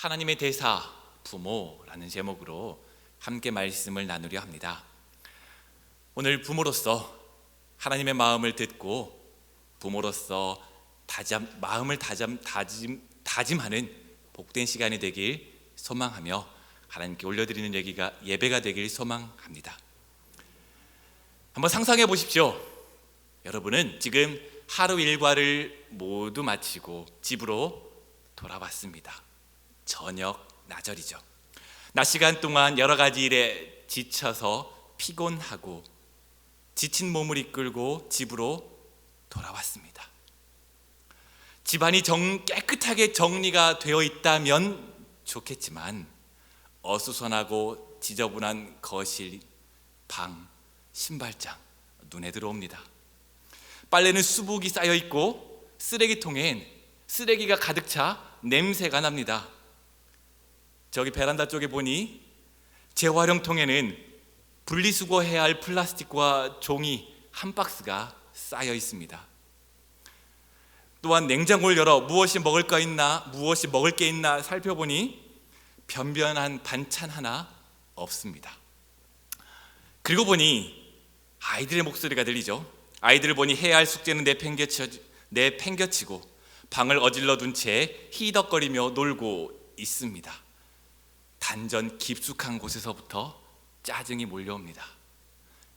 하나님의 대사 부모라는 제목으로 함께 말씀을 나누려 합니다. 오늘 부모로서 하나님의 마음을 듣고 부모로서 마음을 다짐하는 복된 시간이 되길 소망하며 하나님께 올려드리는 예배가 되길 소망합니다. 한번 상상해 보십시오. 여러분은 지금 하루 일과를 모두 마치고 집으로 돌아왔습니다. 저녁 나절이죠. 낮 시간 동안 여러 가지 일에 지쳐서 피곤하고 지친 몸을 이끌고 집으로 돌아왔습니다. 집안이 깨끗하게 정리가 되어 있다면 좋겠지만 어수선하고 지저분한 거실, 방, 신발장 눈에 들어옵니다. 빨래는 수북이 쌓여 있고 쓰레기통엔 쓰레기가 가득 차 냄새가 납니다. 저기 베란다 쪽에 보니 재활용통에는 분리수거해야 할 플라스틱과 종이 한 박스가 쌓여 있습니다. 또한 냉장고를 열어 무엇이 먹을 게 있나 살펴보니 변변한 반찬 하나 없습니다. 그리고 보니 아이들의 목소리가 들리죠. 아이들을 보니 해야 할 숙제는 내팽겨치고 방을 어질러 둔 채 히덕거리며 놀고 있습니다. 단전 깊숙한 곳에서부터 짜증이 몰려옵니다.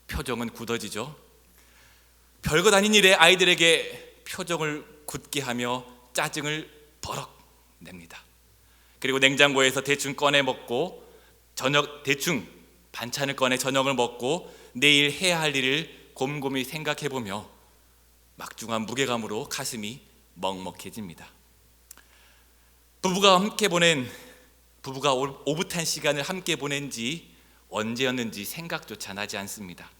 표정은 굳어지죠. 별것 아닌 일에 아이들에게 표정을 굳게 하며 짜증을 버럭 냅니다. 그리고 냉장고에서 대충 꺼내 먹고 대충 반찬을 꺼내 저녁을 먹고 내일 해야 할 일을 곰곰이 생각해보며 막중한 무게감으로 가슴이 먹먹해집니다. 부부가 오붓한 시간을 함께 보낸 지 언제였는지 생각조차 나지 않습니다.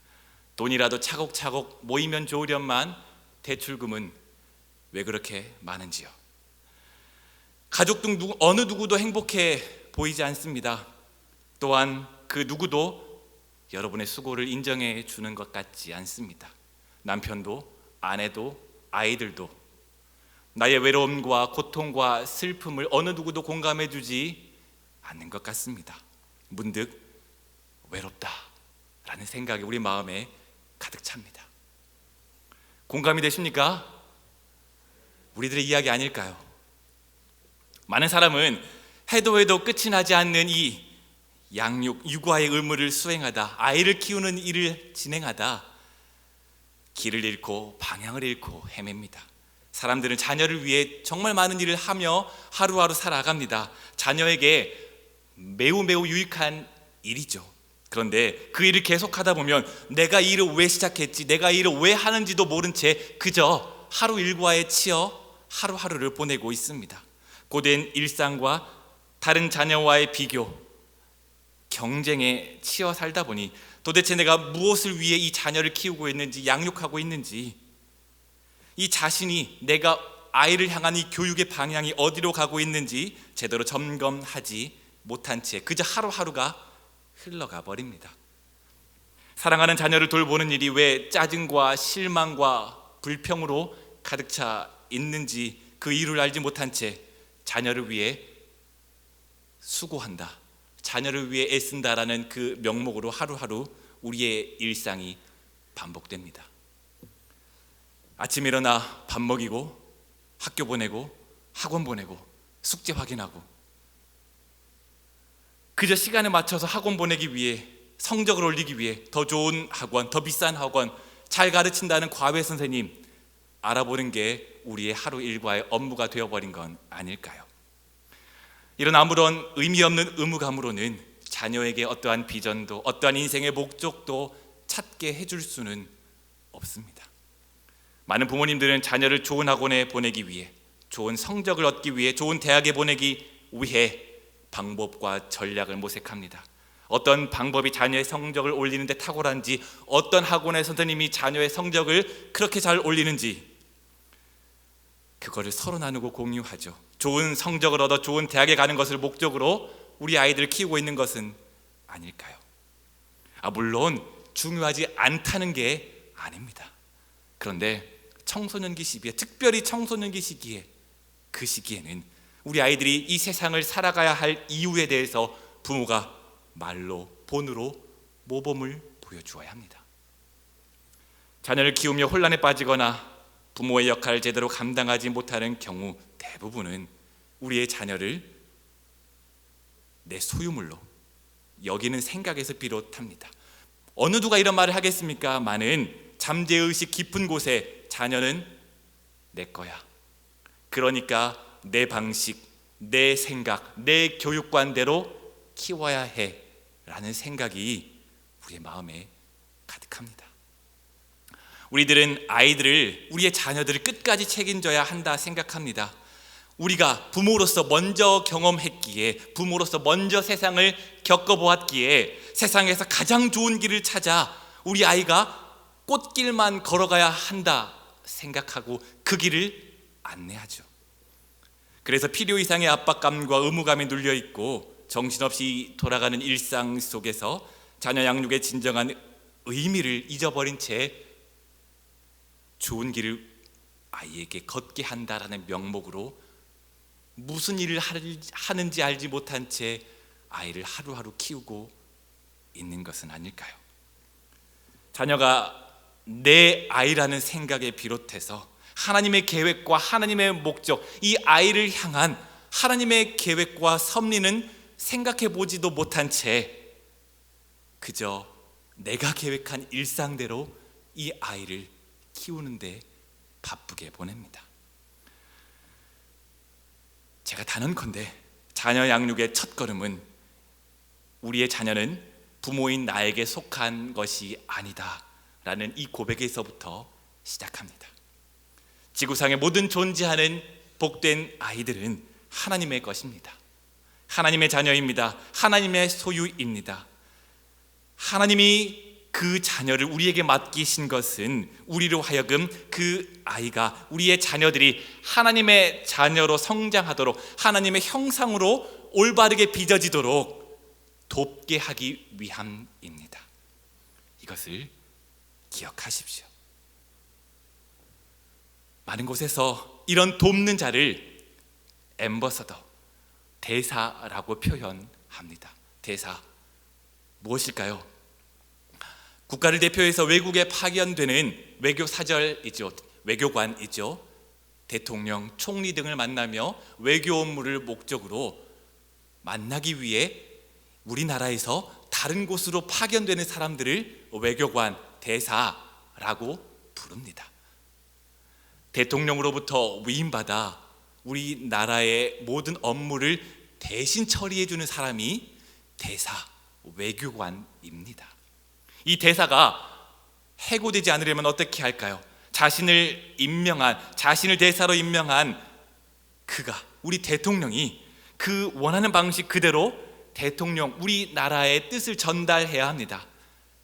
돈이라도 차곡차곡 모이면 좋으련만 대출금은 왜 그렇게 많은지요. 가족 중 어느 누구도 행복해 보이지 않습니다. 또한 그 누구도 여러분의 수고를 인정해 주는 것 같지 않습니다. 남편도 아내도 아이들도 나의 외로움과 고통과 슬픔을 어느 누구도 공감해 주지 않는 것 같습니다. 문득 외롭다라는 생각이 우리 마음에 가득 찹니다. 공감이 되십니까? 우리들의 이야기 아닐까요? 많은 사람은 해도 끝이 나지 않는 이 육아의 의무를 수행하다, 아이를 키우는 일을 진행하다 길을 잃고 방향을 잃고 헤맵니다. 사람들은 자녀를 위해 정말 많은 일을 하며 하루하루 살아갑니다. 자녀에게 매우 유익한 일이죠. 그런데 그 일을 계속하다 보면 내가 이 일을 왜 시작했지, 내가 이 일을 왜 하는지도 모른 채 그저 하루 일과에 치여 하루하루를 보내고 있습니다. 고된 일상과 다른 자녀와의 비교, 경쟁에 치여 살다 보니 도대체 내가 무엇을 위해 이 자녀를 키우고 있는지, 양육하고 있는지, 이 자신이 내가 아이를 향한 이 교육의 방향이 어디로 가고 있는지 제대로 점검하지 못한 채 그저 하루하루가 흘러가 버립니다. 사랑하는 자녀를 돌보는 일이 왜 짜증과 실망과 불평으로 가득 차 있는지 그 이유를 알지 못한 채 자녀를 위해 수고한다, 자녀를 위해 애쓴다라는 그 명목으로 하루하루 우리의 일상이 반복됩니다. 아침에 일어나 밥 먹이고 학교 보내고 학원 보내고 숙제 확인하고 그저 시간에 맞춰서 학원 보내기 위해, 성적을 올리기 위해 더 좋은 학원, 더 비싼 학원, 잘 가르친다는 과외 선생님 알아보는 게 우리의 하루 일과의 업무가 되어버린 건 아닐까요? 이런 아무런 의미 없는 의무감으로는 자녀에게 어떠한 비전도 어떠한 인생의 목적도 찾게 해줄 수는 없습니다. 많은 부모님들은 자녀를 좋은 학원에 보내기 위해, 좋은 성적을 얻기 위해, 좋은 대학에 보내기 위해 방법과 전략을 모색합니다. 어떤 방법이 자녀의 성적을 올리는 데 탁월한지, 어떤 학원의 선생님이 자녀의 성적을 그렇게 잘 올리는지 그거를 서로 나누고 공유하죠. 좋은 성적을 얻어 좋은 대학에 가는 것을 목적으로 우리 아이들을 키우고 있는 것은 아닐까요? 물론 중요하지 않다는 게 아닙니다. 그런데 청소년기 시기에, 특별히 청소년기 시기에, 그 시기에는 우리 아이들이 이 세상을 살아가야 할 이유에 대해서 부모가 말로, 본으로 모범을 보여주어야 합니다. 자녀를 키우며 혼란에 빠지거나 부모의 역할을 제대로 감당하지 못하는 경우 대부분은 우리의 자녀를 내 소유물로 여기는 생각에서 비롯합니다. 어느 누가 이런 말을 하겠습니까? 많은 잠재의식 깊은 곳에 자녀는 내 거야. 그러니까 내 방식, 내 생각, 내 교육관대로 키워야 해 라는 생각이 우리의 마음에 가득합니다. 우리들은 아이들을, 우리의 자녀들을 끝까지 책임져야 한다 생각합니다. 우리가 부모로서 먼저 경험했기에, 부모로서 먼저 세상을 겪어보았기에 세상에서 가장 좋은 길을 찾아 우리 아이가 꽃길만 걸어가야 한다 생각하고 그 길을 안내하죠. 그래서 필요 이상의 압박감과 의무감에 눌려있고 정신없이 돌아가는 일상 속에서 자녀 양육의 진정한 의미를 잊어버린 채 좋은 길을 아이에게 걷게 한다라는 명목으로 무슨 일을 하는지 알지 못한 채 아이를 하루하루 키우고 있는 것은 아닐까요? 자녀가 내 아이라는 생각에 비롯해서 하나님의 계획과 하나님의 목적, 이 아이를 향한 하나님의 계획과 섭리는 생각해 보지도 못한 채 그저 내가 계획한 일상대로 이 아이를 키우는데 바쁘게 보냅니다. 제가 단언컨대 자녀 양육의 첫걸음은 우리의 자녀는 부모인 나에게 속한 것이 아니다 라는 이 고백에서부터 시작합니다. 지구상의 모든 존재하는 복된 아이들은 하나님의 것입니다. 하나님의 자녀입니다. 하나님의 소유입니다. 하나님이 그 자녀를 우리에게 맡기신 것은 우리로 하여금 그 아이가, 우리의 자녀들이 하나님의 자녀로 성장하도록, 하나님의 형상으로 올바르게 빚어지도록 돕게 하기 위함입니다. 이것을 기억하십시오. 많은 곳에서 이런 돕는 자를 앰버서더, 대사라고 표현합니다. 대사, 무엇일까요? 국가를 대표해서 외국에 파견되는 외교사절이죠. 외교관이죠. 대통령, 총리 등을 만나며 외교 업무를 목적으로 만나기 위해 우리나라에서 다른 곳으로 파견되는 사람들을 외교관, 대사라고 부릅니다. 대통령으로부터 위임받아 우리나라의 모든 업무를 대신 처리해주는 사람이 대사, 외교관입니다. 이 대사가 해고되지 않으려면 어떻게 할까요? 자신을 대사로 임명한 그가, 우리 대통령이 그 원하는 방식 그대로 대통령, 우리나라의 뜻을 전달해야 합니다.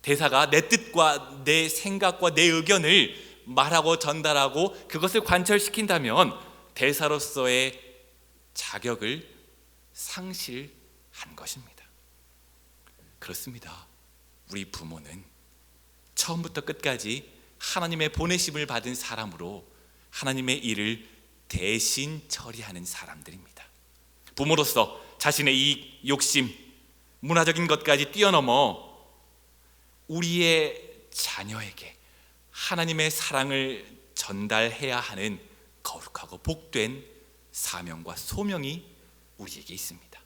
대사가 내 뜻과 내 생각과 내 의견을 말하고 전달하고 그것을 관철시킨다면 대사로서의 자격을 상실한 것입니다. 그렇습니다. 우리 부모는 처음부터 끝까지 하나님의 보내심을 받은 사람으로 하나님의 일을 대신 처리하는 사람들입니다. 부모로서 자신의 이익, 욕심, 문화적인 것까지 뛰어넘어 우리의 자녀에게 하나님의 사랑을 전달해야 하는 거룩하고 복된 사명과 소명이 우리에게 있습니다.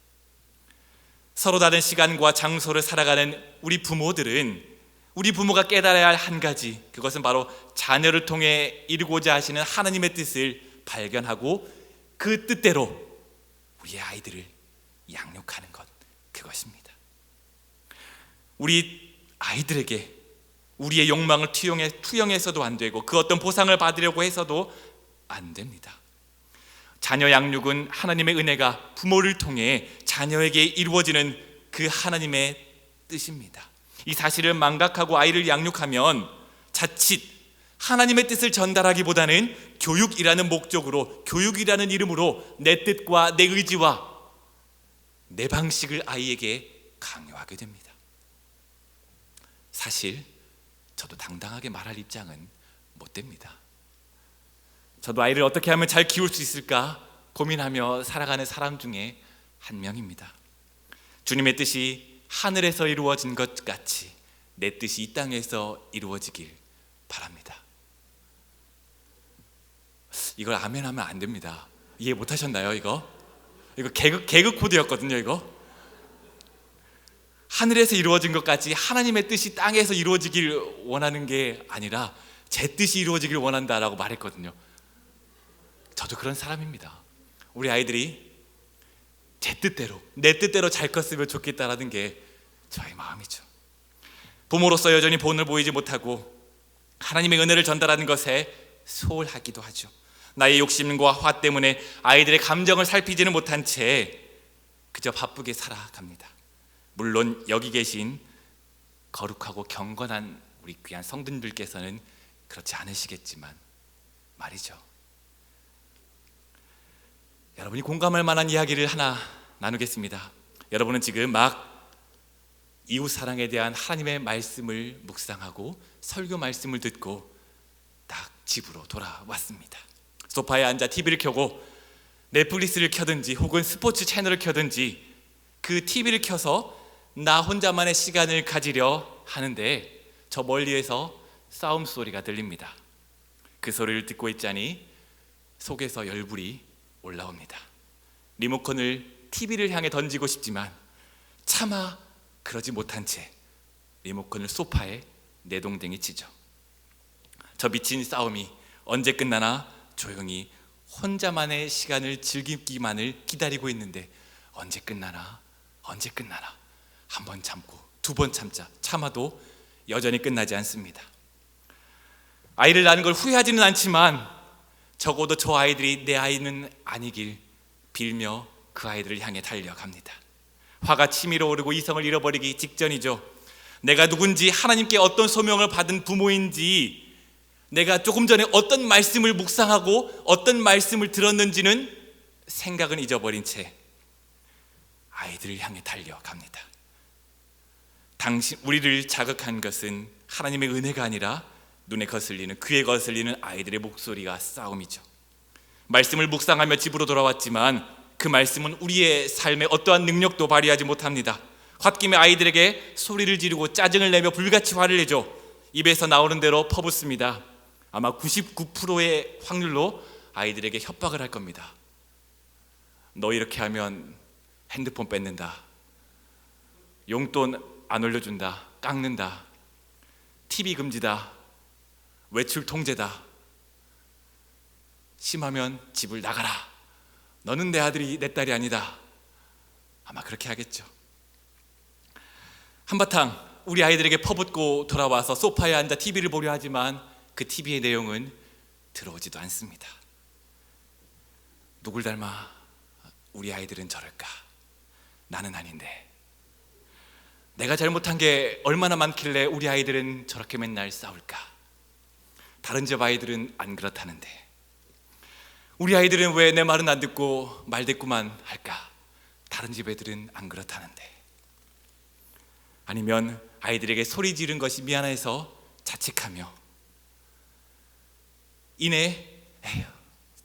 서로 다른 시간과 장소를 살아가는 우리 부모들은 우리 부모가 깨달아야 할 한 가지, 그것은 바로 자녀를 통해 이루고자 하시는 하나님의 뜻을 발견하고 그 뜻대로 우리의 아이들을 양육하는 것, 그것입니다. 우리 아이들에게 우리의 욕망을 투영해서도 안 되고 그 어떤 보상을 받으려고 해서도 안 됩니다. 자녀 양육은 하나님의 은혜가 부모를 통해 자녀에게 이루어지는 그 하나님의 뜻입니다. 이 사실을 망각하고 아이를 양육하면 자칫 하나님의 뜻을 전달하기보다는 교육이라는 목적으로, 교육이라는 이름으로 내 뜻과 내 의지와 내 방식을 아이에게 강요하게 됩니다. 사실 저도 당당하게 말할 입장은 못 됩니다. 저도 아이를 어떻게 하면 잘 키울 수 있을까 고민하며 살아가는 사람 중에 한 명입니다. 주님의 뜻이 하늘에서 이루어진 것 같이 내 뜻이 이 땅에서 이루어지길 바랍니다. 이걸 아멘 하면 안 됩니다. 이해 못 하셨나요? 이거 개그 코드였거든요. 이거 하늘에서 이루어진 것 같이 하나님의 뜻이 땅에서 이루어지길 원하는 게 아니라 제 뜻이 이루어지길 원한다라고 말했거든요. 저도 그런 사람입니다. 우리 아이들이 내 뜻대로 잘 컸으면 좋겠다라는 게 저의 마음이죠. 부모로서 여전히 본을 보이지 못하고 하나님의 은혜를 전달하는 것에 소홀하기도 하죠. 나의 욕심과 화 때문에 아이들의 감정을 살피지는 못한 채 그저 바쁘게 살아갑니다. 물론 여기 계신 거룩하고 경건한 우리 귀한 성도님들께서는 그렇지 않으시겠지만 말이죠. 여러분이 공감할 만한 이야기를 하나 나누겠습니다. 여러분은 지금 막 이웃사랑에 대한 하나님의 말씀을 묵상하고 설교 말씀을 듣고 딱 집으로 돌아왔습니다. 소파에 앉아 TV를 켜고 넷플릭스를 켜든지 혹은 스포츠 채널을 켜든지 그 TV를 켜서 나 혼자만의 시간을 가지려 하는데 저 멀리에서 싸움 소리가 들립니다. 그 소리를 듣고 있자니 속에서 열불이 올라옵니다. 리모컨을 TV를 향해 던지고 싶지만 차마 그러지 못한 채 리모컨을 소파에 내동댕이 치죠. 저 미친 싸움이 언제 끝나나 조용히 혼자만의 시간을 즐기기만을 기다리고 있는데 언제 끝나나 한 번 참고 두 번 참아도 여전히 끝나지 않습니다. 아이를 낳은 걸 후회하지는 않지만 적어도 저 아이들이 내 아이는 아니길 빌며 그 아이들을 향해 달려갑니다. 화가 치밀어 오르고 이성을 잃어버리기 직전이죠. 내가 누군지, 하나님께 어떤 소명을 받은 부모인지, 내가 조금 전에 어떤 말씀을 묵상하고 어떤 말씀을 들었는지는 생각은 잊어버린 채 아이들을 향해 달려갑니다. 우리를 자극한 것은 하나님의 은혜가 아니라 눈에 거슬리는, 귀에 거슬리는 아이들의 목소리가 싸움이죠. 말씀을 묵상하며 집으로 돌아왔지만 그 말씀은 우리의 삶에 어떠한 능력도 발휘하지 못합니다. 홧김에 아이들에게 소리를 지르고 짜증을 내며 불같이 화를 내죠. 입에서 나오는 대로 퍼붓습니다. 아마 99%의 확률로 아이들에게 협박을 할 겁니다. 너 이렇게 하면 핸드폰 뺏는다, 용돈 안 올려준다, 깎는다, TV 금지다, 외출 통제다, 심하면 집을 나가라, 너는 내 아들이 내 딸이 아니다. 아마 그렇게 하겠죠. 한바탕 우리 아이들에게 퍼붓고 돌아와서 소파에 앉아 TV를 보려 하지만 그 TV의 내용은 들어오지도 않습니다. 누굴 닮아 우리 아이들은 저럴까? 나는 아닌데. 내가 잘못한 게 얼마나 많길래 우리 아이들은 저렇게 맨날 싸울까? 다른 집 아이들은 안 그렇다는데. 우리 아이들은 왜 내 말은 안 듣고 말대꾸만 할까? 다른 집 애들은 안 그렇다는데. 아니면 아이들에게 소리 지른 것이 미안해서 자책하며 이내 에휴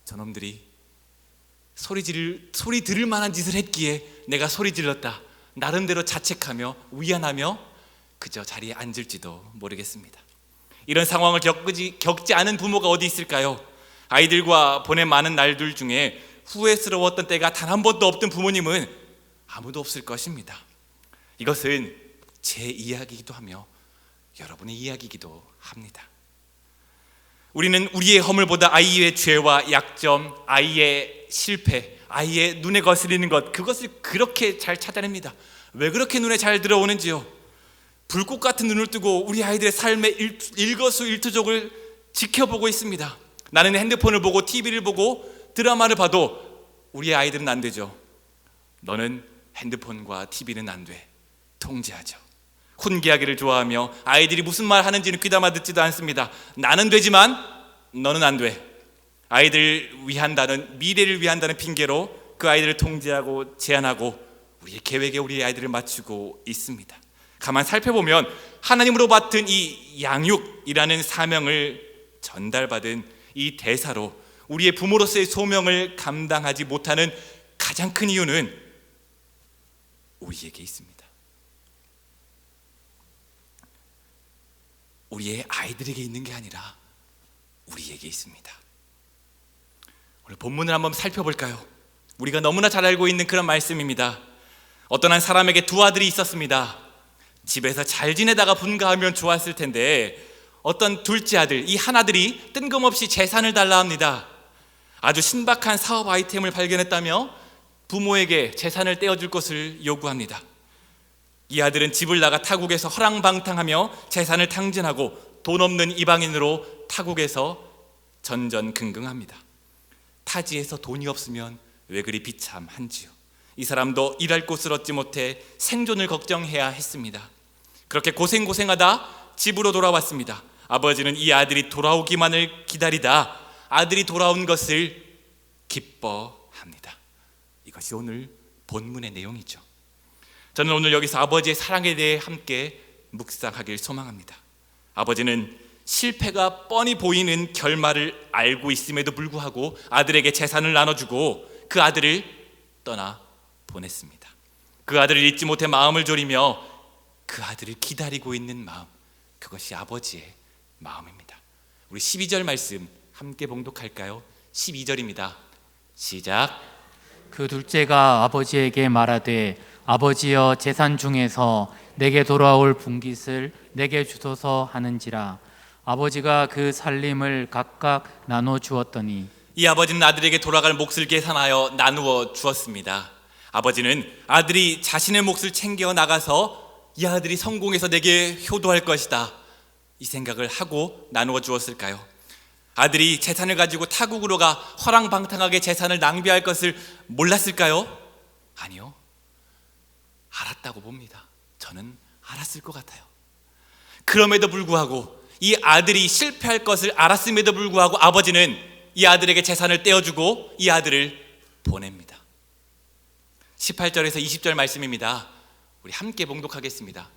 저놈들이 소리 들을 만한 짓을 했기에 내가 소리 질렀다, 나름대로 자책하며 위안하며 그저 자리에 앉을지도 모르겠습니다. 이런 상황을 겪지 않은 부모가 어디 있을까요? 아이들과 보낸 많은 날들 중에 후회스러웠던 때가 단 한 번도 없던 부모님은 아무도 없을 것입니다. 이것은 제 이야기이기도 하며 여러분의 이야기이기도 합니다. 우리는 우리의 허물보다 아이의 죄와 약점, 아이의 실패, 아이의 눈에 거슬리는 것, 그것을 그렇게 잘 찾아냅니다. 왜 그렇게 눈에 잘 들어오는지요? 불꽃 같은 눈을 뜨고 우리 아이들의 삶의 일거수일투족을 지켜보고 있습니다. 나는 핸드폰을 보고 TV를 보고 드라마를 봐도 우리 아이들은 안 되죠. 너는 핸드폰과 TV는 안 돼. 통제하죠. 훈계하기를 좋아하며 아이들이 무슨 말 하는지는 귀담아 듣지도 않습니다. 나는 되지만 너는 안 돼. 아이들을 위한다는, 미래를 위한다는 핑계로 그 아이들을 통제하고 제한하고 우리의 계획에 우리 아이들을 맞추고 있습니다. 가만 살펴보면 하나님으로 받은 이 양육이라는 사명을 전달받은 이 대사로 우리의 부모로서의 소명을 감당하지 못하는 가장 큰 이유는 우리에게 있습니다. 우리의 아이들에게 있는 게 아니라 우리에게 있습니다. 오늘 본문을 한번 살펴볼까요? 우리가 너무나 잘 알고 있는 그런 말씀입니다. 어떤 한 사람에게 두 아들이 있었습니다. 집에서 잘 지내다가 분가하면 좋았을 텐데 어떤 둘째 아들, 이 한 아들이 뜬금없이 재산을 달라 합니다. 아주 신박한 사업 아이템을 발견했다며 부모에게 재산을 떼어줄 것을 요구합니다. 이 아들은 집을 나가 타국에서 허랑방탕하며 재산을 탕진하고 돈 없는 이방인으로 타국에서 전전긍긍합니다. 타지에서 돈이 없으면 왜 그리 비참한지요. 이 사람도 일할 곳을 얻지 못해 생존을 걱정해야 했습니다. 그렇게 고생하다 집으로 돌아왔습니다. 아버지는 이 아들이 돌아오기만을 기다리다 아들이 돌아온 것을 기뻐합니다. 이것이 오늘 본문의 내용이죠. 저는 오늘 여기서 아버지의 사랑에 대해 함께 묵상하길 소망합니다. 아버지는 실패가 뻔히 보이는 결말을 알고 있음에도 불구하고 아들에게 재산을 나눠주고 그 아들을 떠나 보냈습니다. 그 아들을 잊지 못해 마음을 졸이며 그 아들을 기다리고 있는 마음, 그것이 아버지의 마음입니다. 우리 12절 말씀 함께 봉독할까요? 12절입니다. 시작. 그 둘째가 아버지에게 말하되 아버지여 재산 중에서 내게 돌아올 분깃을 내게 주소서 하는지라. 아버지가 그 살림을 각각 나눠 주었더니 이 아버지는 아들에게 돌아갈 몫을 계산하여 나누어 주었습니다. 아버지는 아들이 자신의 몫을 챙겨 나가서 이 아들이 성공해서 내게 효도할 것이다, 이 생각을 하고 나누어 주었을까요? 아들이 재산을 가지고 타국으로 가 허랑방탕하게 재산을 낭비할 것을 몰랐을까요? 아니요, 알았다고 봅니다. 저는 알았을 것 같아요. 그럼에도 불구하고 이 아들이 실패할 것을 알았음에도 불구하고 아버지는 이 아들에게 재산을 떼어주고 이 아들을 보냅니다. 18절에서 20절 말씀입니다. 우리 함께 봉독하겠습니다.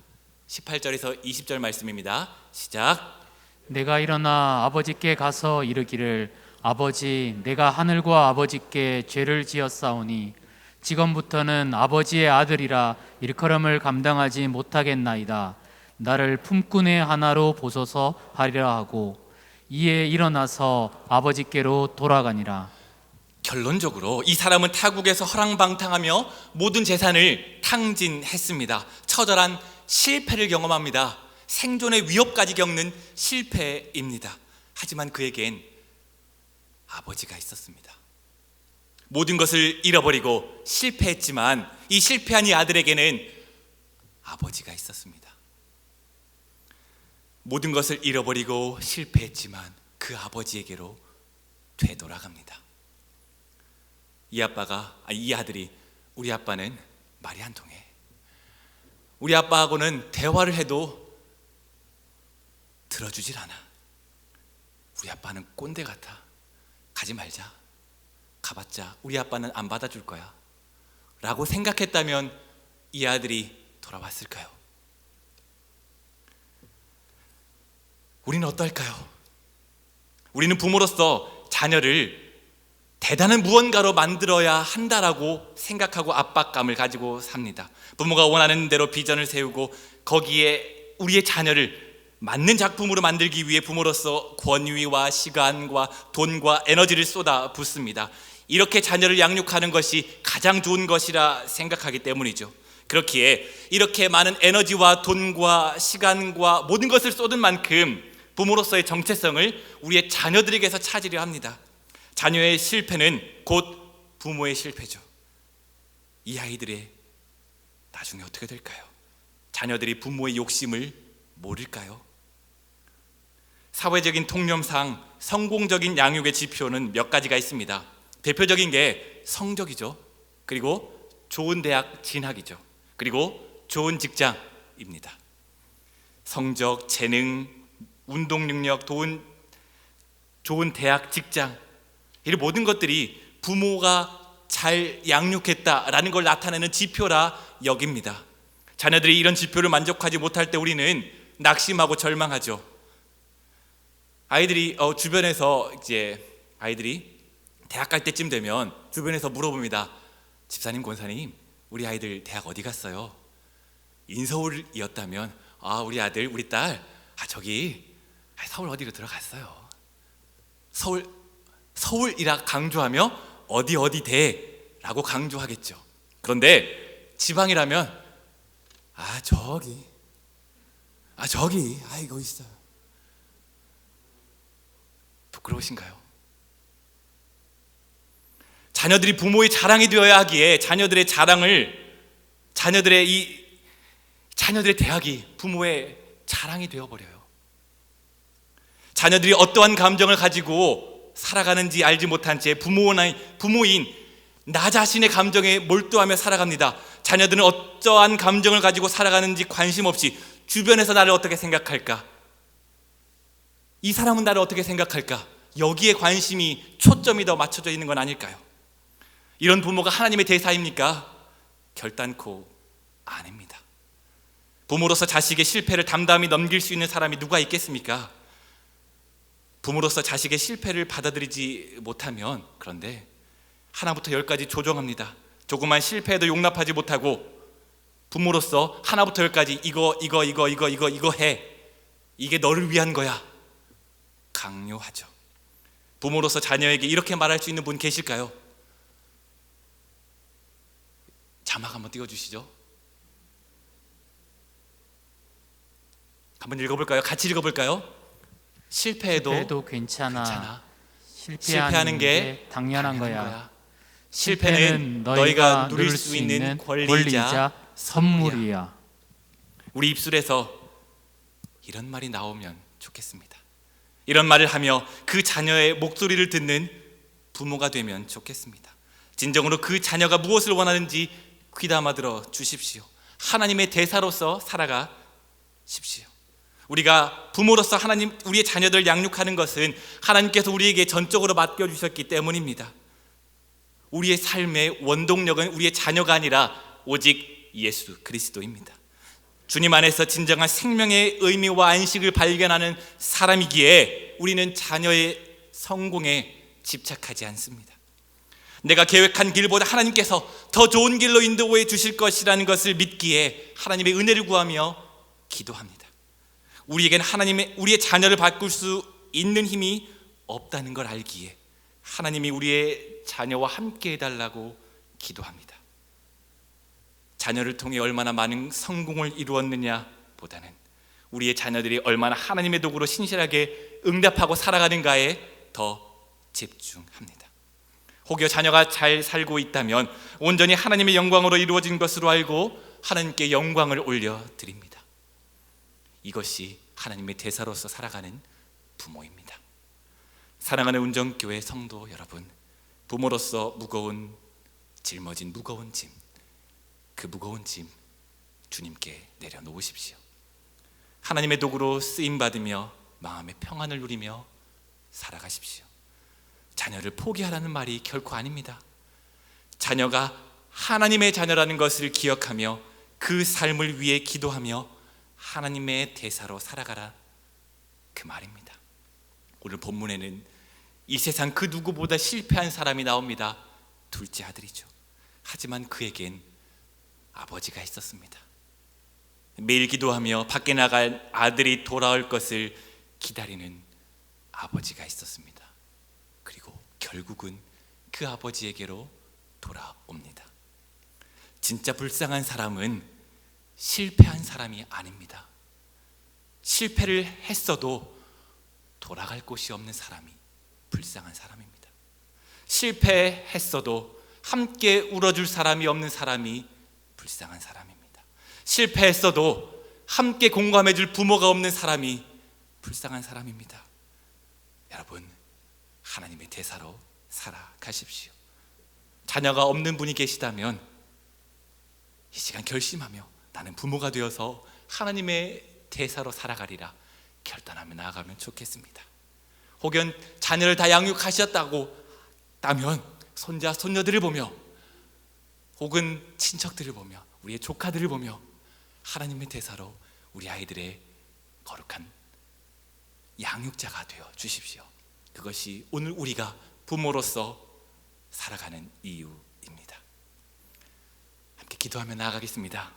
18절에서 20절 말씀입니다. 시작. 내가 일어나 아버지께 가서 이르기를 아버지 내가 하늘과 아버지께 죄를 지었사오니 지금부터는 아버지의 아들이라 일컬음을 감당하지 못하겠나이다. 나를 품꾼의 하나로 보소서 하리라 하고 이에 일어나서 아버지께로 돌아가니라. 결론적으로 이 사람은 타국에서 허랑방탕하며 모든 재산을 탕진했습니다. 처절한 실패를 경험합니다. 생존의 위협까지 겪는 실패입니다. 하지만 그에겐 아버지가 있었습니다. 모든 것을 잃어버리고 실패했지만 이 실패한 이 아들에게는 아버지가 있었습니다. 모든 것을 잃어버리고 실패했지만 그 아버지에게로 되돌아갑니다. 이 아들이 우리 아빠는 말이 안 통해. 우리 아빠하고는 대화를 해도 들어주질 않아. 우리 아빠는 꼰대 같아. 가지 말자. 가봤자 우리 아빠는 안 받아줄 거야 라고 생각했다면 이 아들이 돌아왔을까요? 우리는 어떨까요? 우리는 부모로서 자녀를 대단한 무언가로 만들어야 한다라고 생각하고 압박감을 가지고 삽니다. 부모가 원하는 대로 비전을 세우고 거기에 우리의 자녀를 맞는 작품으로 만들기 위해 부모로서 권위와 시간과 돈과 에너지를 쏟아 붓습니다. 이렇게 자녀를 양육하는 것이 가장 좋은 것이라 생각하기 때문이죠. 그렇기에 이렇게 많은 에너지와 돈과 시간과 모든 것을 쏟은 만큼 부모로서의 정체성을 우리의 자녀들에게서 찾으려 합니다. 자녀의 실패는 곧 부모의 실패죠. 이 아이들의 나중에 어떻게 될까요? 자녀들이 부모의 욕심을 모를까요? 사회적인 통념상 성공적인 양육의 지표는 몇 가지가 있습니다. 대표적인 게 성적이죠. 그리고 좋은 대학 진학이죠. 그리고 좋은 직장입니다. 성적, 재능, 운동 능력, 좋은 대학, 직장, 이런 모든 것들이 부모가 잘 양육했다라는 걸 나타내는 지표라 여깁니다. 자녀들이 이런 지표를 만족하지 못할 때 우리는 낙심하고 절망하죠. 아이들이 주변에서 이제 아이들이 대학 갈 때쯤 되면 주변에서 물어봅니다. 집사님, 권사님, 우리 아이들 대학 어디 갔어요? 인서울이었다면 우리 아들, 우리 딸 저기 서울 어디로 들어갔어요. 서울이라 강조하며 어디 대라고 강조하겠죠. 그런데 지방이라면 저기 이거 있어요. 부끄러우신가요? 자녀들이 부모의 자랑이 되어야 하기에 자녀들의 대학이 부모의 자랑이 되어버려요. 자녀들이 어떠한 감정을 가지고 살아가는지 알지 못한 채 부모인 나 자신의 감정에 몰두하며 살아갑니다. 자녀들은 어떠한 감정을 가지고 살아가는지 관심 없이 주변에서 나를 어떻게 생각할까? 이 사람은 나를 어떻게 생각할까? 여기에 초점이 더 맞춰져 있는 건 아닐까요? 이런 부모가 하나님의 대사입니까? 결단코 아닙니다. 부모로서 자식의 실패를 담담히 넘길 수 있는 사람이 누가 있겠습니까? 부모로서 자식의 실패를 받아들이지 못하면, 그런데 하나부터 열까지 조정합니다. 조그만 실패에도 용납하지 못하고 부모로서 하나부터 열까지 이거 해, 이게 너를 위한 거야, 강요하죠. 부모로서 자녀에게 이렇게 말할 수 있는 분 계실까요? 자막 한번 띄워주시죠. 한번 읽어볼까요? 같이 읽어볼까요? 실패해도 괜찮아. 실패하는 게 당연한 거야. 실패는 너희가 누릴 수 있는 권리이자 선물이야. 우리 입술에서 이런 말이 나오면 좋겠습니다. 이런 말을 하며 그 자녀의 목소리를 듣는 부모가 되면 좋겠습니다. 진정으로 그 자녀가 무엇을 원하는지 귀담아 들어 주십시오. 하나님의 대사로서 살아가십시오. 우리가 부모로서 우리의 자녀들을 양육하는 것은 하나님께서 우리에게 전적으로 맡겨주셨기 때문입니다. 우리의 삶의 원동력은 우리의 자녀가 아니라 오직 예수 그리스도입니다. 주님 안에서 진정한 생명의 의미와 안식을 발견하는 사람이기에 우리는 자녀의 성공에 집착하지 않습니다. 내가 계획한 길보다 하나님께서 더 좋은 길로 인도해 주실 것이라는 것을 믿기에 하나님의 은혜를 구하며 기도합니다. 우리에겐 우리의 자녀를 바꿀 수 있는 힘이 없다는 걸 알기에 하나님이 우리의 자녀와 함께 해달라고 기도합니다. 자녀를 통해 얼마나 많은 성공을 이루었느냐 보다는 우리의 자녀들이 얼마나 하나님의 도구로 신실하게 응답하고 살아가는가에 더 집중합니다. 혹여 자녀가 잘 살고 있다면 온전히 하나님의 영광으로 이루어진 것으로 알고 하나님께 영광을 올려드립니다. 이것이 하나님의 대사로서 살아가는 부모입니다. 사랑하는 운정교회 성도 여러분, 부모로서 짊어진 무거운 짐, 그 무거운 짐 주님께 내려놓으십시오. 하나님의 도구로 쓰임받으며 마음의 평안을 누리며 살아가십시오. 자녀를 포기하라는 말이 결코 아닙니다. 자녀가 하나님의 자녀라는 것을 기억하며 그 삶을 위해 기도하며 하나님의 대사로 살아가라, 그 말입니다. 오늘 본문에는 이 세상 그 누구보다 실패한 사람이 나옵니다. 둘째 아들이죠. 하지만 그에겐 아버지가 있었습니다. 매일 기도하며 밖에 나갈 아들이 돌아올 것을 기다리는 아버지가 있었습니다. 그리고 결국은 그 아버지에게로 돌아옵니다. 진짜 불쌍한 사람은 실패한 사람이 아닙니다. 실패를 했어도 돌아갈 곳이 없는 사람이 불쌍한 사람입니다. 실패했어도 함께 울어줄 사람이 없는 사람이 불쌍한 사람입니다. 실패했어도 함께 공감해줄 부모가 없는 사람이 불쌍한 사람입니다. 여러분, 하나님의 대사로 살아가십시오. 자녀가 없는 분이 계시다면 이 시간 결심하며 나는 부모가 되어서 하나님의 대사로 살아가리라 결단하며 나아가면 좋겠습니다. 혹은 자녀를 다 양육하셨다고 따면 손자, 손녀들을 보며 혹은 친척들을 보며 우리의 조카들을 보며 하나님의 대사로 우리 아이들의 거룩한 양육자가 되어 주십시오. 그것이 오늘 우리가 부모로서 살아가는 이유입니다. 함께 기도하며 나아가겠습니다.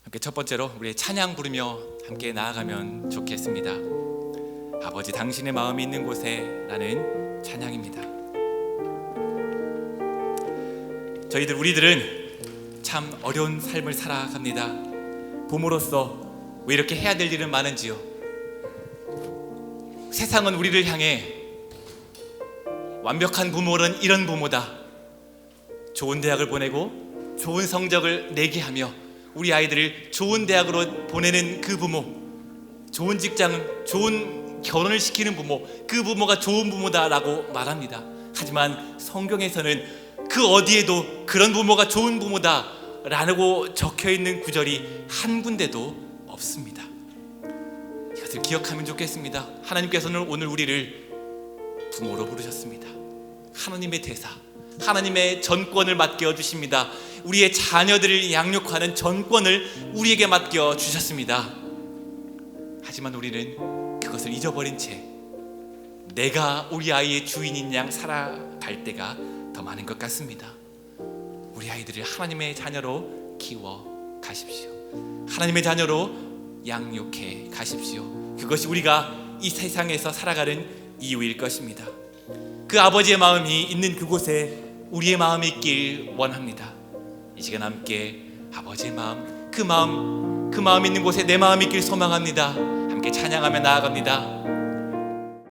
함께 첫 번째로 우리의 찬양 부르며 함께 나아가면 좋겠습니다. 아버지 당신의 마음이 있는 곳에 라는 찬양입니다. 우리들은 참 어려운 삶을 살아갑니다. 부모로서 왜 이렇게 해야 될 일은 많은지요. 세상은 우리를 향해 완벽한 부모는 이런 부모다, 좋은 대학을 보내고 좋은 성적을 내게 하며 우리 아이들을 좋은 대학으로 보내는 그 부모, 좋은 직장, 좋은 결혼을 시키는 부모, 그 부모가 좋은 부모다라고 말합니다. 하지만 성경에서는 그 어디에도 그런 부모가 좋은 부모다라고 적혀있는 구절이 한 군데도 없습니다. 이것을 기억하면 좋겠습니다. 하나님께서는 오늘 우리를 부모로 부르셨습니다. 하나님의 대사, 하나님의 전권을 맡겨 주십니다. 우리의 자녀들을 양육하는 전권을 우리에게 맡겨 주셨습니다. 하지만 우리는 그것을 잊어버린 채 내가 우리 아이의 주인인 양 살아갈 때가 더 많은 것 같습니다. 우리 아이들을 하나님의 자녀로 키워 가십시오. 하나님의 자녀로 양육해 가십시오. 그것이 우리가 이 세상에서 살아가는 이유일 것입니다. 그 아버지의 마음이 있는 그곳에 우리의 마음이 있길 원합니다. 이 시간 함께 아버지의 마음, 그 마음 있는 곳에 내 마음이 있길 소망합니다. 함께 찬양하며 나아갑니다.